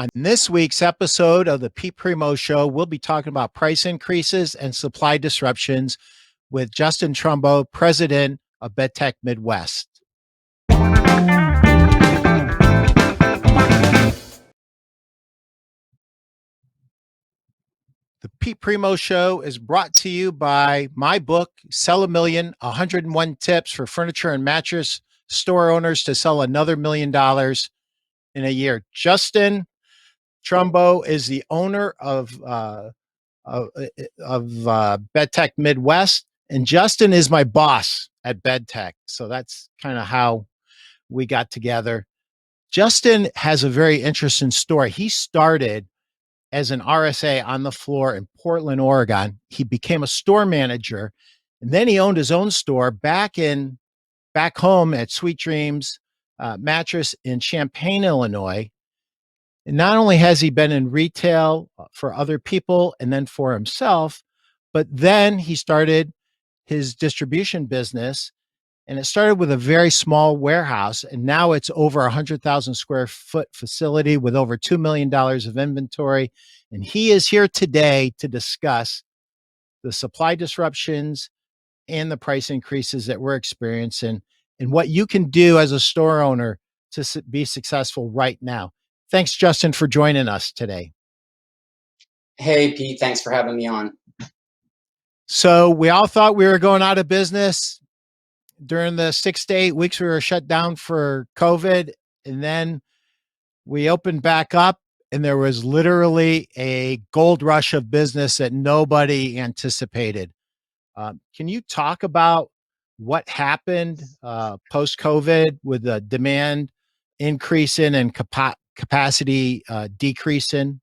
On this week's episode of the Primeau Show, we'll be talking about price increases and supply disruptions with Justin Trumbo, president of BedTech Midwest. The Pete Primeau Show is brought to you by my book, Sell a Million, 101 Tips for Furniture and Mattress Store Owners to Sell Another $1 million in a Year. Justin Trumbo is the owner of BedTech Midwest, and Justin is my boss at BedTech. So that's kind of how we got together. Justin has a very interesting story. He started as an RSA on the floor in Portland, Oregon. He became a store manager, and then he owned his own store back home at Sweet Dreams Mattress in Champaign, Illinois. And not only has he been in retail for other people and then for himself, but then he started his distribution business, and it started with a very small warehouse, and now it's over 100,000 square foot facility with over $2 million of inventory. And he is here today to discuss the supply disruptions and the price increases that we're experiencing and what you can do as a store owner to be successful right now. Thanks, Justin, for joining us today. Hey, Pete, thanks for having me on. So we all thought we were going out of business during the 6 to 8 weeks we were shut down for COVID. And then we opened back up, and there was literally a gold rush of business that nobody anticipated. Can you talk about what happened post-COVID with the demand increasing and capacity decreasing?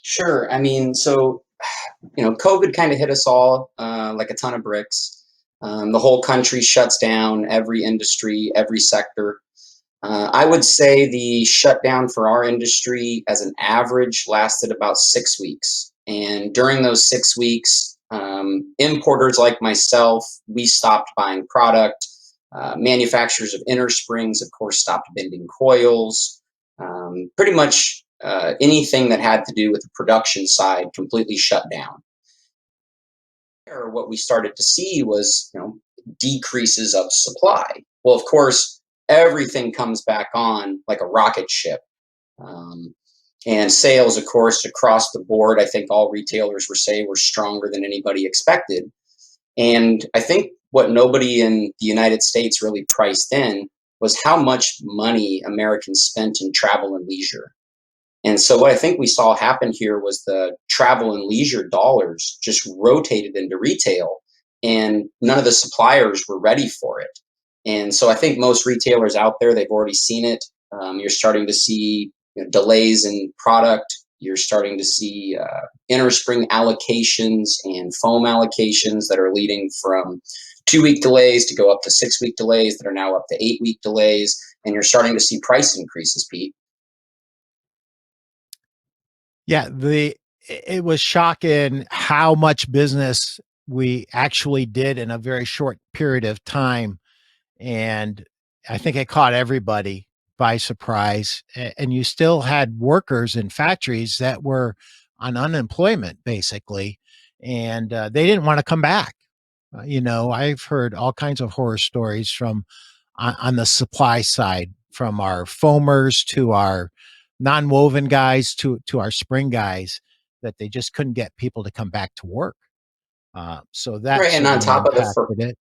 Sure. COVID kind of hit us all like a ton of bricks. The whole country shuts down, every industry, every sector. I would say the shutdown for our industry as an average lasted about 6 weeks. And during those 6 weeks, importers like myself, we stopped buying product. Manufacturers of inner springs, of course, stopped bending coils. Pretty much anything that had to do with the production side completely shut down. What we started to see was, decreases of supply. Well, of course, everything comes back on like a rocket ship. And sales, of course, across the board, I think all retailers were stronger than anybody expected. And I think what nobody in the United States really priced in was how much money Americans spent in travel and leisure. And so what I think we saw happen here was the travel and leisure dollars just rotated into retail, and none of the suppliers were ready for it. And so I think most retailers out there, they've already seen it. You're starting to see delays in product. You're starting to see inner spring allocations and foam allocations that are leading from 2-week delays to go up to 6-week delays that are now up to 8-week delays. And you're starting to see price increases, Pete. Yeah, it was shocking how much business we actually did in a very short period of time. And I think it caught everybody by surprise. And you still had workers in factories that were on unemployment, basically, and they didn't want to come back. I've heard all kinds of horror stories from on the supply side, from our foamers to our non-woven guys to our spring guys, that they just couldn't get people to come back to work. So that Right, and on certainly top of impacted it.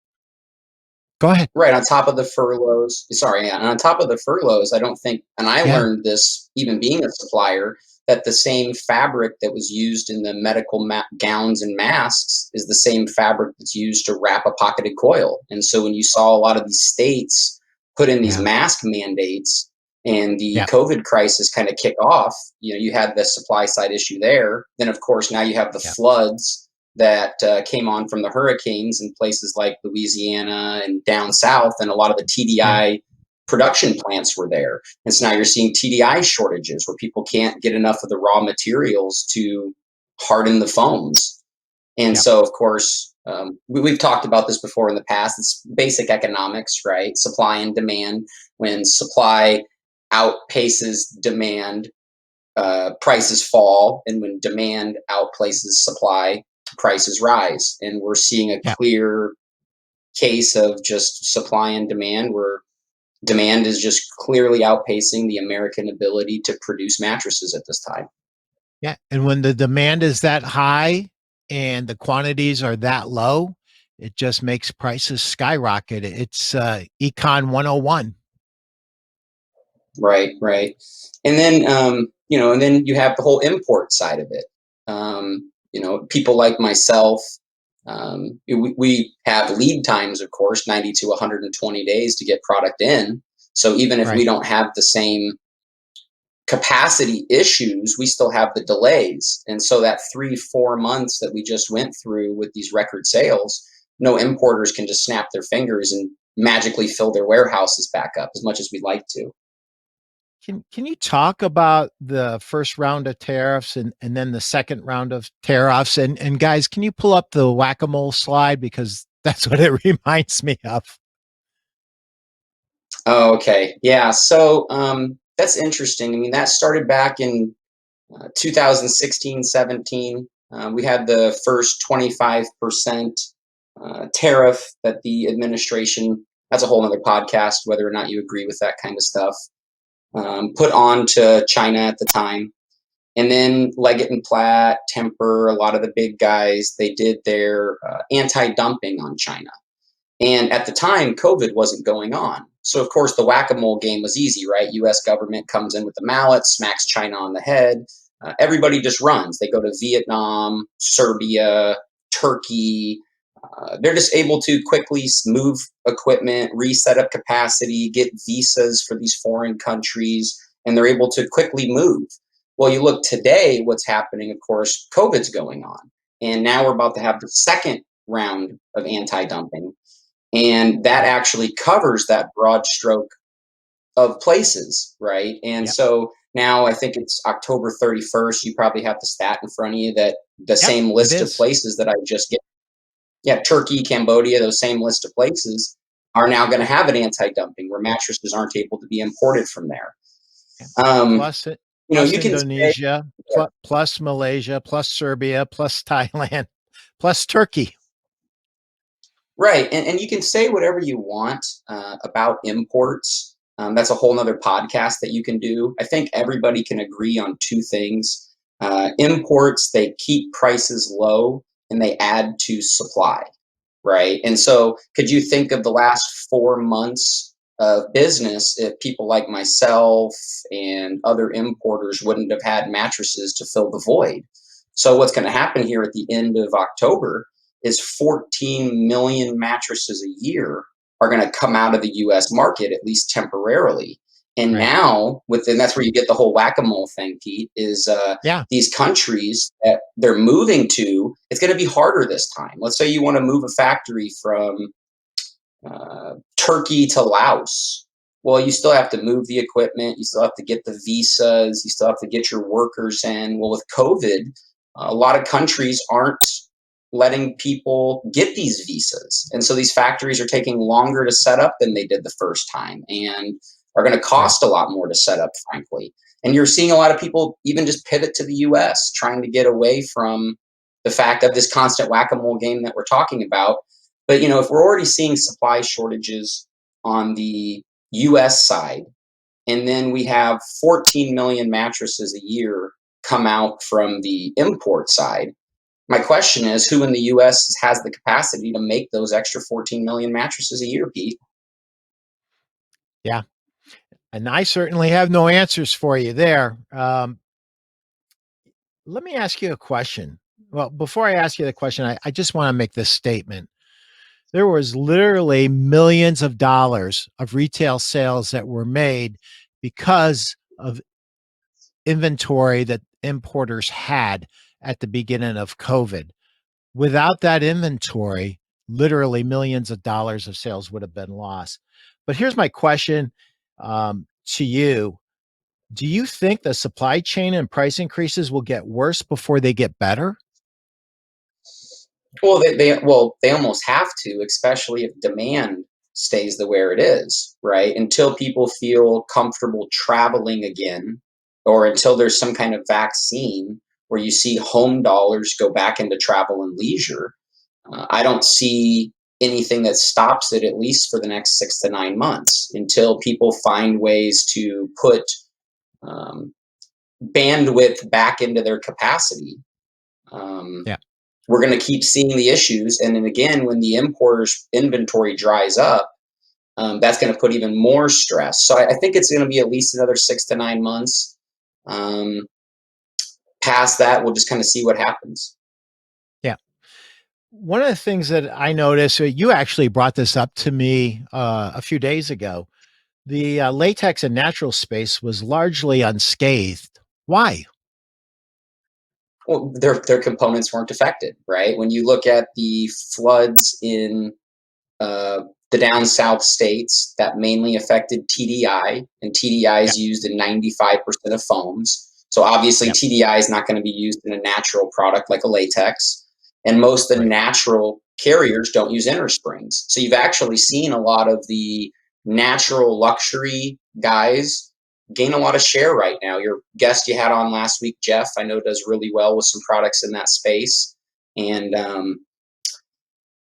Go ahead. right on top of the furloughs, sorry, yeah, and on top of the furloughs, I don't think, and I Yeah. learned this even being a supplier, that the same fabric that was used in the medical gowns and masks is the same fabric that's used to wrap a pocketed coil. And so when you saw a lot of these states put in these Yeah. mask mandates and the Yeah. COVID crisis kind of kick off, you had the supply side issue there. Then, of course, now you have the Yeah. floods that came on from the hurricanes in places like Louisiana and down south, and a lot of the TDI production plants were there. And so now you're seeing TDI shortages where people can't get enough of the raw materials to harden the foams. And Yeah. so, of course, we've talked about this before in the past. It's basic economics, right? Supply and demand. When supply outpaces demand, prices fall, and when demand outplaces supply, prices rise. And we're seeing a Yeah. clear case of just supply and demand, where demand is just clearly outpacing the American ability to produce mattresses at this time. Yeah. And when the demand is that high and the quantities are that low, it just makes prices skyrocket. It's Econ 101. Right, right. And then, and then you have the whole import side of it. People like myself, we have lead times, of course, 90 to 120 days to get product in. So even if we Right. don't have the same capacity issues, we still have the delays. And so that 3, 4 months that we just went through with these record sales, no importers can just snap their fingers and magically fill their warehouses back up as much as we'd like to. Can you talk about the first round of tariffs and then the second round of tariffs? And guys, can you pull up the whack-a-mole slide because that's what it reminds me of. Oh, okay. Yeah. So that's interesting. I mean, that started back in 2016, 17. We had the first 25% tariff that the administration, that's a whole other podcast, whether or not you agree with that kind of stuff, put on to China at the time. And then Leggett and Platt, Temper, a lot of the big guys, they did their anti-dumping on China. And at the time, COVID wasn't going on. So, of course, the whack a mole game was easy, right? US government comes in with the mallet, smacks China on the head. Everybody just runs. They go to Vietnam, Serbia, Turkey. They're just able to quickly move equipment, reset up capacity, get visas for these foreign countries, and they're able to quickly move. Well, you look today, what's happening, of course, COVID's going on. And now we're about to have the second round of anti dumping, and that Yep. actually covers that broad stroke of places, right? And Yep. so now I think it's October 31st. You probably have the stat in front of you that the Yep. same It list of is. places that I just get, yeah, Turkey, Cambodia, those same list of places are now going to have an anti-dumping where mattresses aren't able to be imported from there. Yeah. Um, Plus it plus you can say, Indonesia, plus Malaysia, plus Serbia, plus Thailand, plus Turkey. right, and you can say whatever you want about imports. That's a whole nother podcast that you can do. I think everybody can agree on two things. Imports, they keep prices low and they add to supply, right? And so, could you think of the last 4 months of business if people like myself and other importers wouldn't have had mattresses to fill the void? So, what's going to happen here at the end of October is 14 million mattresses a year are going to come out of the US market, at least temporarily. And Right. now, within that's where you get the whole whack a mole thing, Pete, is Yeah. these countries that they're moving to, it's going to be harder this time. Let's say you want to move a factory from Turkey to Laos. Well, you still have to move the equipment, you still have to get the visas, you still have to get your workers in. Well, with COVID, a lot of countries aren't letting people get these visas. And so these factories are taking longer to set up than they did the first time and are going to Right. cost a lot more to set up, frankly. And you're seeing a lot of people even just pivot to the US, trying to get away from the fact of this constant whack a mole game that we're talking about. But if we're already seeing supply shortages on the US side, and then we have 14 million mattresses a year come out from the import side, my question is, who in the US has the capacity to make those extra 14 million mattresses a year, Pete? Yeah. And I certainly have no answers for you there. Let me ask you a question. Well, before I ask you the question, I just want to make this statement. There was literally millions of dollars of retail sales that were made because of inventory that importers had at the beginning of COVID. Without that inventory, literally millions of dollars of sales would have been lost. But here's my question to you. Do you think the supply chain and price increases will get worse before they get better? Well, they almost have to, especially if demand stays the where it is, right? Until people feel comfortable traveling again, or until there's some kind of vaccine where you see home dollars go back into travel and leisure. I don't see anything that stops it, at least for the next 6 to 9 months, until people find ways to put um, bandwidth back into their capacity. Um, Yeah. we're going to keep seeing the issues. And then again, when the importer's inventory dries up, that's going to put even more stress. So I think it's going to be at least another 6 to 9 months. Um, past that, we'll just kind of see what happens. Yeah. One of the things that I noticed, you actually brought this up to me a few days ago. The latex and natural space was largely unscathed. Why? Well, their components weren't affected, right? When you look at the floods in uh, the down south states, that mainly affected TDI, and TDI Yeah. is used in 95% of foams. So obviously, Yeah. TDI is not going to be used in a natural product like a latex. And most of the Right. natural carriers don't use inner springs. So you've actually seen a lot of the natural luxury guys gain a lot of share right now. Your guest you had on last week, Jeff, I know does really well with some products in that space. And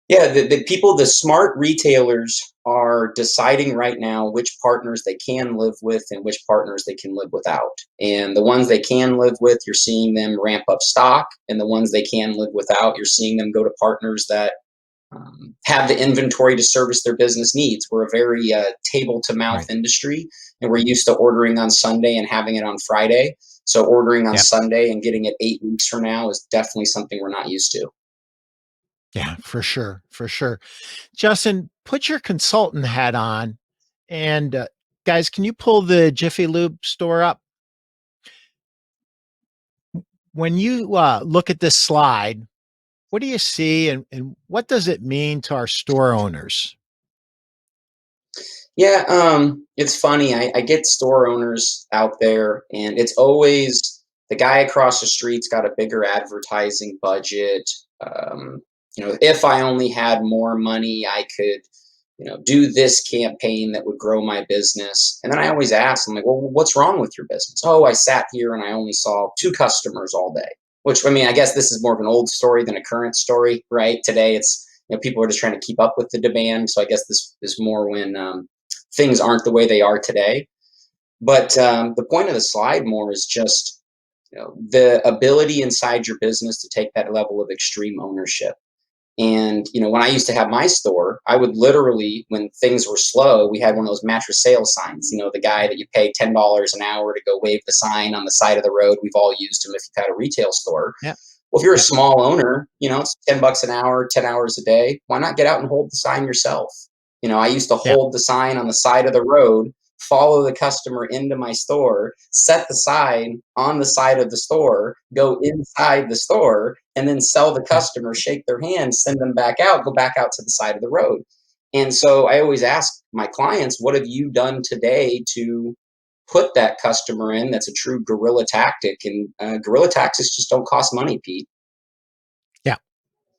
yeah, the people, the smart retailers are deciding right now which partners they can live with and which partners they can live without. And the ones they can live with, you're seeing them ramp up stock. And the ones they can live without, you're seeing them go to partners that have the inventory to service their business needs. We're a very table to mouth Right. industry, and we're used to ordering on Sunday and having it on Friday. So ordering on Yeah. Sunday and getting it 8 weeks from now is definitely something we're not used to. Yeah, for sure. For sure. Justin, put your consultant hat on and guys, can you pull the Jiffy Lube store up? When you look at this slide, what do you see and what does it mean to our store owners? Yeah, it's funny. I get store owners out there, and it's always the guy across the street's got a bigger advertising budget. Um, if I only had more money, I could, do this campaign that would grow my business. And then I always ask, I'm like, well, what's wrong with your business? Oh, I sat here and I only saw two customers all day. Which, I mean, I guess this is more of an old story than a current story, right? Today, it's people are just trying to keep up with the demand. So I guess this is more when things aren't the way they are today. But the point of the slide more is just the ability inside your business to take that level of extreme ownership. And when I used to have my store, I would literally, when things were slow, we had one of those mattress sales signs. The guy that you pay $10 an hour to go wave the sign on the side of the road. We've all used them if you've had a retail store. Yeah. Well, if you're a Yeah. small owner, it's $10 an hour, 10 hours a day. Why not get out and hold the sign yourself? I used to Yeah. hold the sign on the side of the road, follow the customer into my store, set the sign on the side of the store, go inside the store, and then sell the Yeah. customer, shake their hand, send them back out, go back out to the side of the road. And so I always ask my clients, what have you done today to put that customer in? That's a true guerrilla tactic. And guerrilla tactics just don't cost money, Pete. Yeah.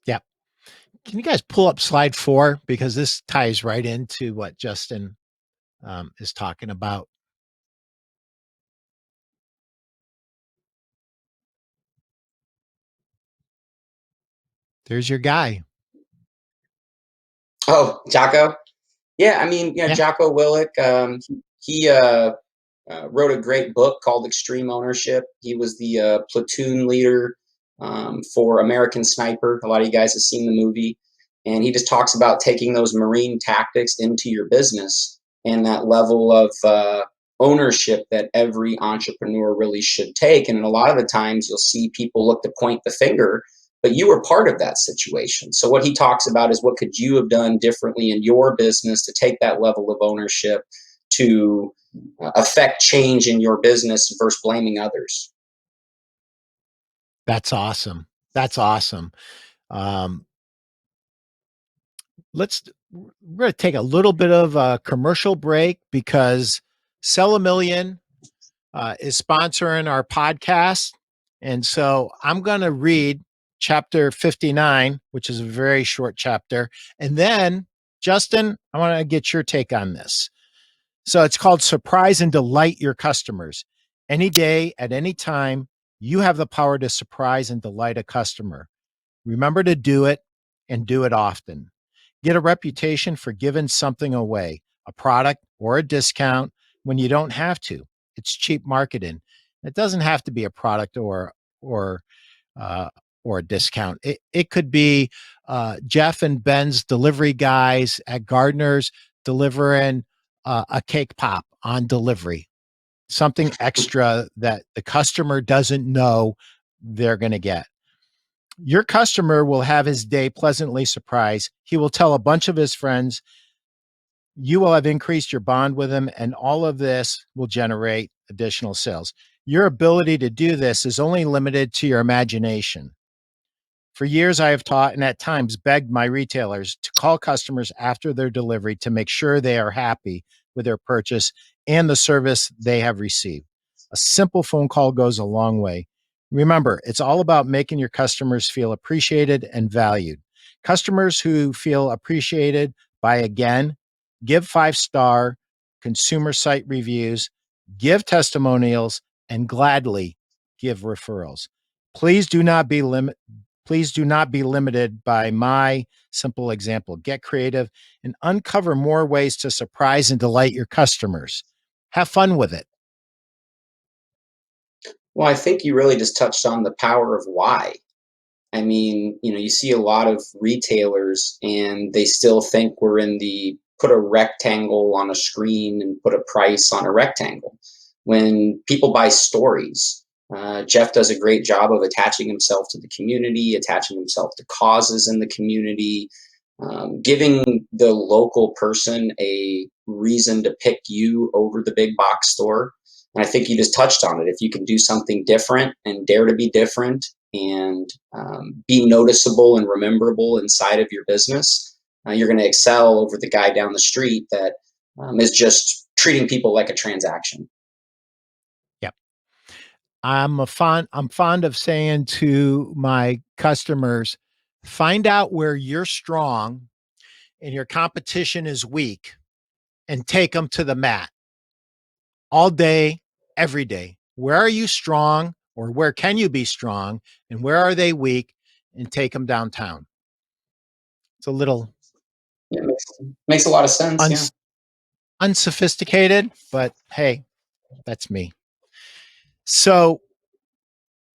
Yeah. Can you guys pull up slide 4 because this ties right into what Justin is talking about? There's your guy. Oh, Jocko. Yeah, I mean, Yeah. Jocko Willick, he wrote a great book called Extreme Ownership. He was the platoon leader for American Sniper. A lot of you guys have seen the movie. And he just talks about taking those Marine tactics into your business and that level of ownership that every entrepreneur really should take. And a lot of the times you'll see people look to point the finger, but you were part of that situation. So what he talks about is what could you have done differently in your business to take that level of ownership to affect change in your business versus blaming others. That's awesome. That's awesome. Um, we're going to take a little bit of a commercial break because Sell a Million is sponsoring our podcast. And so I'm going to read chapter 59, which is a very short chapter. And then Justin, I want to get your take on this. So it's called surprise and delight your customers. Any day, at any time, you have the power to surprise and delight a customer. Remember to do it and do it often. Get a reputation for giving something away, a product or a discount when you don't have to. It's cheap marketing. It doesn't have to be a product or uh, or a discount. It could be Jeff and Ben's delivery guys at Gardner's delivering a cake pop on delivery, something extra that the customer doesn't know they're going to get. Your customer will have his day pleasantly surprised. He will tell a bunch of his friends. You will have increased your bond with him, and all of this will generate additional sales. Your ability to do this is only limited to your imagination. For years, I have taught and at times begged my retailers to call customers after their delivery to make sure they are happy with their purchase and the service they have received. A simple phone call goes a long way. Remember, it's all about making your customers feel appreciated and valued. Customers who feel appreciated buy again, give 5-star consumer site reviews, give testimonials, and gladly give referrals. Please do not be limit Please do not be limited by my simple example. Get creative and uncover more ways to surprise and delight your customers. Have fun with it. Well, I think you really just touched on the power of why. I mean, you see a lot of retailers and they still think we're in the put a rectangle on a screen and put a price on a rectangle. When people buy stories, Jeff does a great job of attaching himself to the community, attaching himself to causes in the community, giving the local person a reason to pick you over the big box store. And I think you just touched on it. If you can do something different and dare to be different and be noticeable and rememberable inside of your business, you're going to excel over the guy down the street that is just treating people like a transaction. Yep. I'm fond of saying to my customers, find out where you're strong and your competition is weak and take them to the mat all day, every day. Where are you strong or where can you be strong and where are they weak and take them downtown. It's a little Yeah, makes a lot of sense. Yeah. uns- unsophisticated, but hey, that's me. So,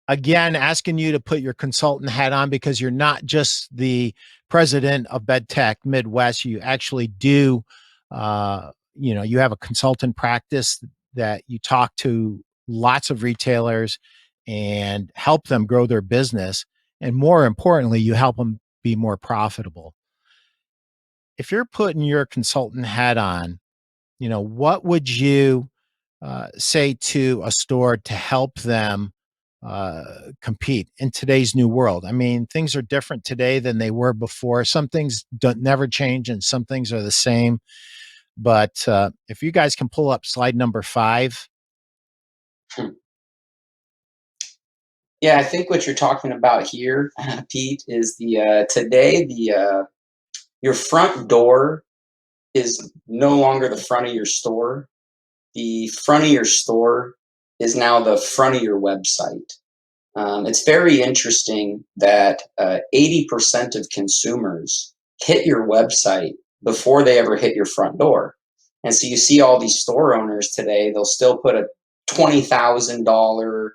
again, asking you to put your consultant hat on because you're not just the president of BedTech Midwest. You actually do, you have a consultant practice that you talk to lots of retailers and help them grow their business. And more importantly, you help them be more profitable. If you're putting your consultant hat on, what would you say to a store to help them compete in today's new world? I mean, things are different today than they were before. Some things don't never change, and some things are the same. But if you guys can pull up slide number 5. Hmm. Yeah, I think what you're talking about here, Pete, is the today the your front door is no longer the front of your store. The front of your store is now the front of your website. It's very interesting that 80% of consumers hit your website before they ever hit your front door. And so you see all these store owners today, they'll still put a $20,000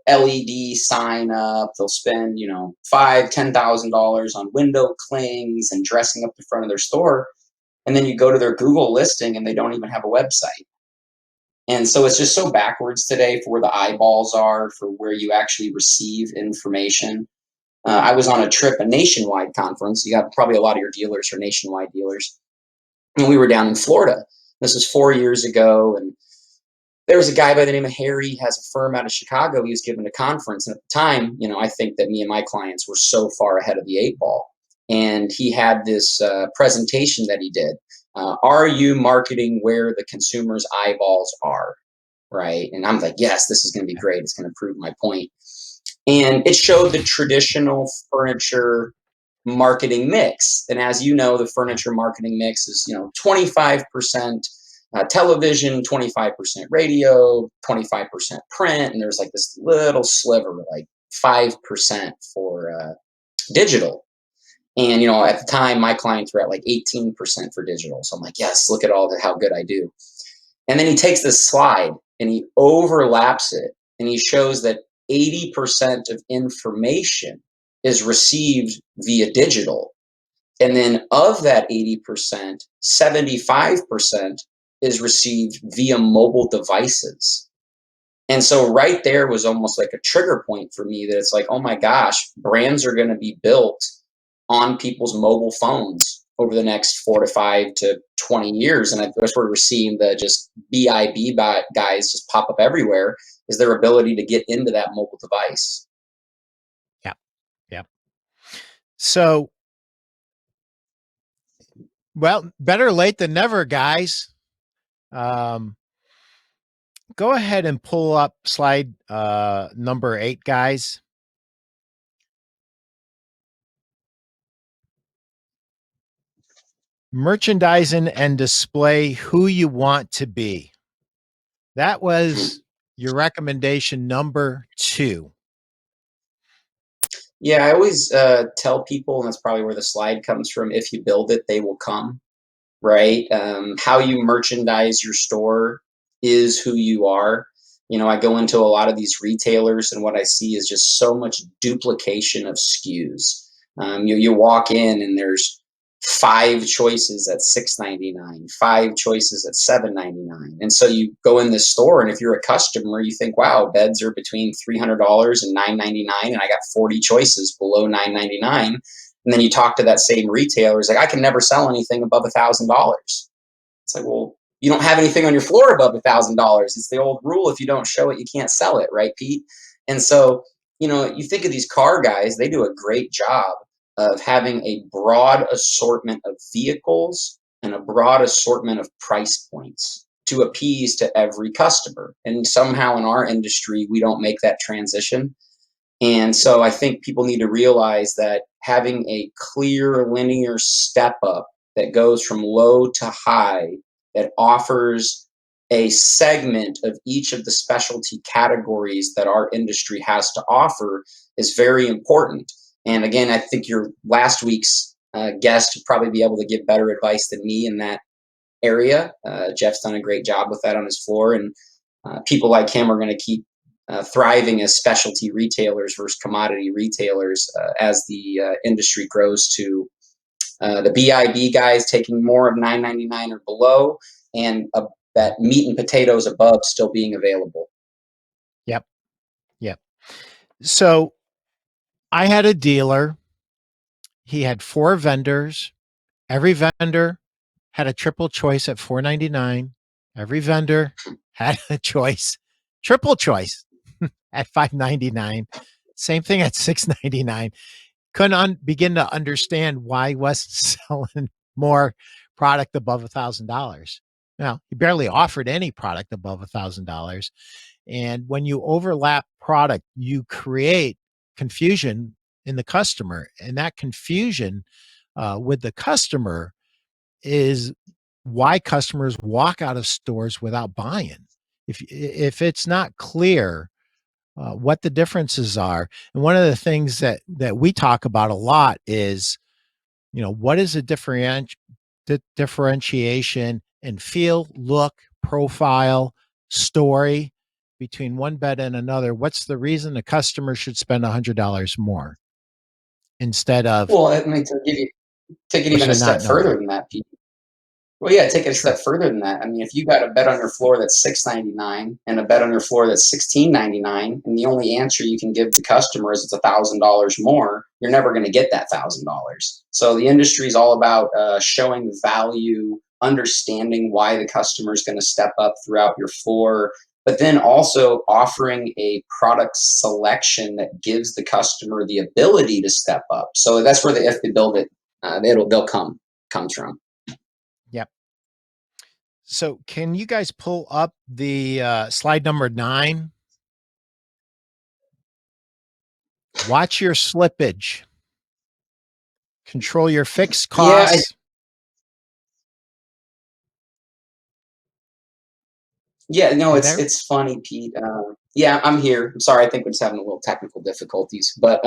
LED sign up. They'll spend, $5,000, $10,000 on window clings and dressing up the front of their store. And then you go to their Google listing and they don't even have a website. And so it's just so backwards today for where the eyeballs are, for where you actually receive information. I was on a trip, a nationwide conference. You have probably a lot of your dealers are nationwide dealers. And we were down in Florida. This was 4 years ago. And there was a guy by the name of Harry, he has a firm out of Chicago. He was giving a conference. And at the time, I think that me and my clients were so far ahead of the 8 ball. And he had this presentation that he did. Are you marketing where the consumer's eyeballs are? Right. And I'm like, yes, this is going to be great. It's going to prove my point. And it showed the traditional furniture marketing mix. And as you know, the Yeah. furniture marketing mix is, 25% television, 25% radio, 25% print, and there's like this little sliver, like 5% for digital. And at the time, my clients were at like 18% for digital. So I'm like, yes, look at how good I do. And then he takes this slide and he overlaps it and he shows that 80% of information is received via digital. And then of that 80%, 75% is received via mobile devices. And so right there was almost like a trigger point for me that it's like, oh my gosh, brands are going to be built on people's mobile phones over the next 4 to 5 to 20 years. And that's where we're seeing the just BIB guys just pop up everywhere, is their ability to get into that mobile device. Yeah. Yeah. So, well, better late than never, guys. Um, Go ahead and pull up slide number 8, guys. Merchandising and display who you want to be. That was your recommendation number 2. Yeah, I always tell people, and that's probably where the slide comes from, if you build it, they will come, right? How you merchandise your store is who you are. I go into a lot of these retailers, and what I see is just so much duplication of SKUs. You walk in, and there's 5 choices at 6.99, 5 choices at 7.99, and so you go in this store, and if you're a customer, you think, "Wow, beds are between $300 and 9.99, and I got 40 choices below 9.99." And then you talk to that same retailer, he's like, "I can never sell anything above $1,000." It's like, well, you don't have anything on your floor above $1,000. It's the old rule: if you don't show it, you can't sell it, right, Pete? And so, you think of these car guys; they do a great job of having a broad assortment of vehicles and a broad assortment of price points to appease to every customer. And somehow in our industry, we don't make that transition. And so I think people need to realize that having a clear linear step up that goes from low to high, that offers a segment of each of the specialty categories that our industry has to offer, is very important. And again, I think your last week's guest would probably be able to give better advice than me in that area. Jeff's done a great job with that on his floor, and people like him are going to keep thriving as specialty retailers versus commodity retailers as the industry grows to the BIB guys taking more of 9.99 or below, and that meat and potatoes above still being available. Yep. Yep. So I had a dealer. He had 4 vendors. Every vendor had a triple choice at 4.99. Every vendor had a choice, triple choice at 5.99. Same thing at 6.99. Couldn't begin to understand why he wasn't selling more product above $1,000. Now, he barely offered any product above $1,000. And when you overlap product, you create confusion in the customer. And that confusion with the customer is why customers walk out of stores without buying. If it's not clear what the differences are, and one of the things that we talk about a lot is, what is a differentiation and feel, look, profile, story between one bed and another? What's the reason the customer should spend $100 more instead of Well, I mean, to give you take it or even a should not step know further that? than that, Pete. Well, yeah, take it a Sure. step further than that. I mean, if you got a bed on your floor that's 6.99 and a bed on your floor that's 16.99, and the only answer you can give the customer is it's $1,000 more, you're never going to get that $1,000. So the industry is all about showing value, understanding why the customer is going to step up throughout your floor, but then also offering a product selection that gives the customer the ability to step up. So that's where the if they build it, they'll come comes from. Yep. So can you guys pull up the slide number 9? Watch your slippage. control your fixed Yeah, costs. yeah, no, You it's there? it's funny, Pete. Yeah, I'm here. I'm sorry, I think we're just having a little technical difficulties, but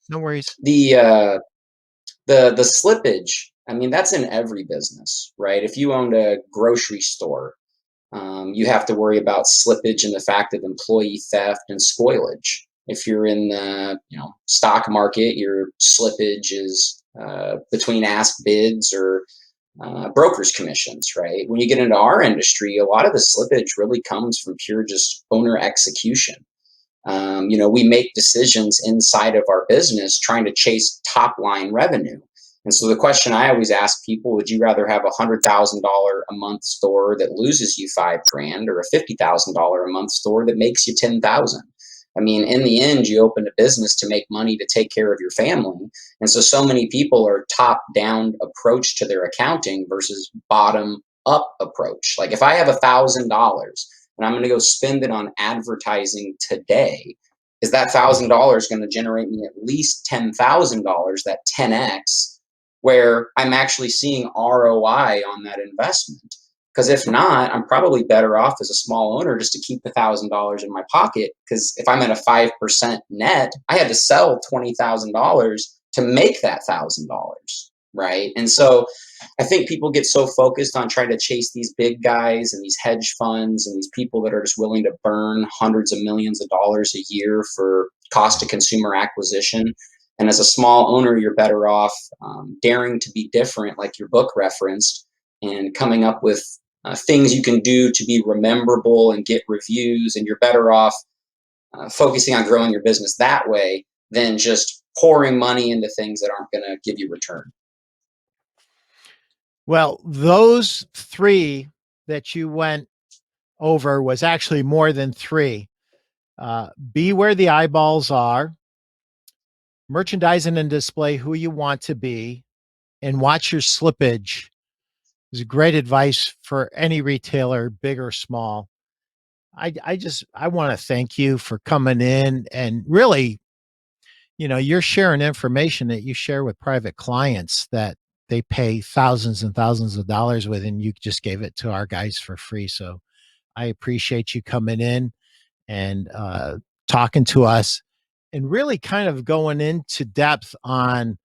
No worries. the uh, the slippage. I mean, that's in every business, right? If you owned a grocery store, you have to worry about slippage and the fact of employee theft and spoilage. If you're in the stock market, your slippage is between ask bids or brokers commissions, right? When you get into our industry, a lot of the slippage really comes from pure just owner execution. We make decisions inside of our business trying to chase top line revenue. And so the question I always ask people: would you rather have $100,000 a month store that loses you 5 grand, or a $50,000 a month store that makes you 10,000? I mean, in the end, you open a business to make money to take care of your family. And so many people are top down approach to their accounting versus bottom up approach. Like if I have $1,000 and I'm going to go spend it on advertising today, is that $1,000 going to generate me at least $10,000, that 10x, where I'm actually seeing ROI on that investment? Because if not, I'm probably better off as a small owner just to keep the $1,000 in my pocket. Because if I'm at a 5% net, I had to sell $20,000 to make that $1,000, right? And so I think people get so focused on trying to chase these big guys and these hedge funds and these people that are just willing to burn hundreds of millions of dollars a year for cost to consumer acquisition. And as a small owner, you're better off daring to be different, like your book referenced, and coming up with things you can do to be rememberable and get reviews. And you're better off focusing on growing your business that way than just pouring money into things that aren't going to give you return. Well, those three that you went over was actually more than three. Be where the eyeballs are, merchandising and display who you want to be, and watch your slippage is great advice for any retailer, big or small. I want to thank you for coming in and really, you're sharing information that you share with private clients that they pay thousands and thousands of dollars with, and you just gave it to our guys for free. So I appreciate you coming in and talking to us and really kind of going into depth on,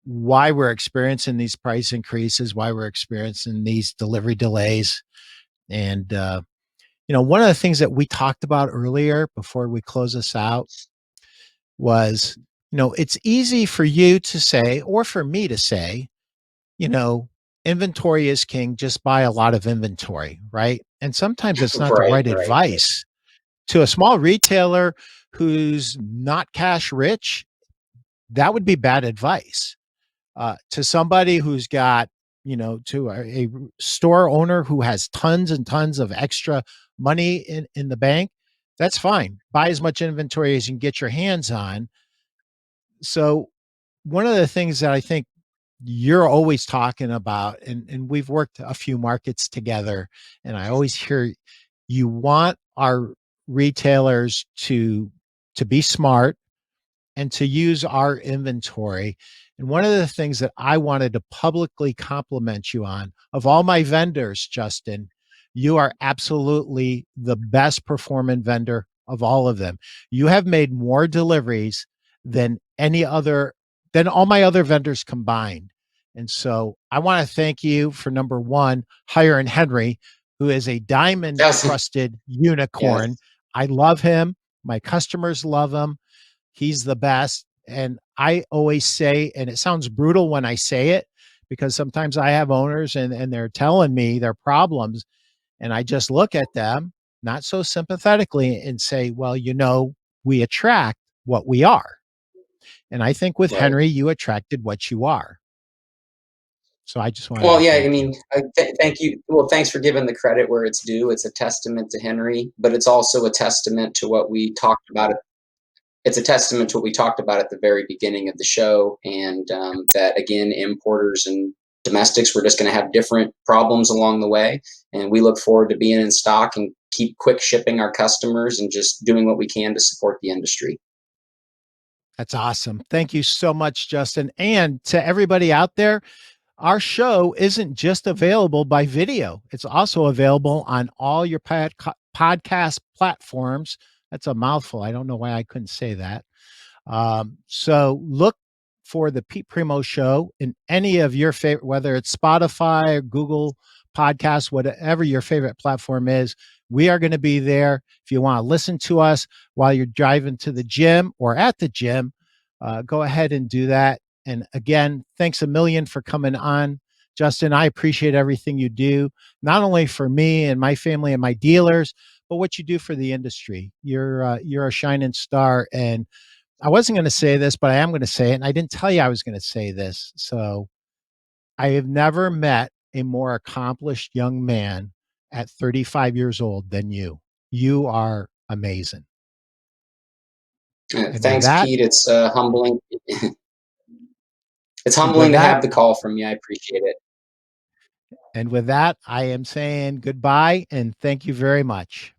why we're experiencing these price increases, why we're experiencing these delivery delays. And, one of the things that we talked about earlier before we close this out was, it's easy for you to say, or for me to say, you know, inventory is king, just buy a lot of inventory, right? And sometimes it's not the Right, right right. advice to a small retailer who's not cash rich. That would be bad advice. To somebody who's got, to a store owner who has tons and tons of extra money in the bank, that's fine. Buy as much inventory as you can get your hands on. So, one of the things that I think you're always talking about, and we've worked a few markets together, and I always hear you want our retailers to be smart and to use our inventory. And one of the things that I wanted to publicly compliment you on, of all my vendors, Justin, you are absolutely the best performing vendor of all of them. You have made more deliveries than any other, than all my other vendors combined. And so I want to thank you for, number one, hiring Henry, who is a diamond Yes, crusted unicorn. yes. I love him. My customers love him. He's the best. And I always say, and it sounds brutal when I say it, because sometimes I have owners and they're telling me their problems. And I just look at them, not so sympathetically, and say, well, we attract what we are. And I think with Right. Henry, you attracted what you are. So I just wanted Well, to yeah, I thank you. mean, thank you. Well, thanks for giving the credit where it's due. It's a testament to Henry, but it's also a testament to what we talked about. It's a testament to what we talked about at the very beginning of the show, and that again, importers and domestics, we're just going to have different problems along the way, and we look forward to being in stock and keep quick shipping our customers and just doing what we can to support the industry. That's awesome. Thank you so much, Justin. And to everybody out there, our show isn't just available by video, it's also available on all your podcast platforms. That's a mouthful. I don't know why I couldn't say that. So look for the Pete Primo Show in any of your favorite, whether it's Spotify or Google Podcasts, whatever your favorite platform is. We are going to be there. If you want to listen to us while you're driving to the gym or at the gym, go ahead and do that. And again, thanks a million for coming on. Justin, I appreciate everything you do, not only for me and my family and my dealers, but what you do for the industry. You're a shining star, and I wasn't going to say this, but I am going to say it. And I didn't tell you I was going to say this. So I have never met a more accomplished young man at 35 years old than you. You are amazing. And with Thanks, that, Pete. It's humbling. It's and with humbling to that, have the call from you. I appreciate it. and with that, I am saying goodbye and thank you very much.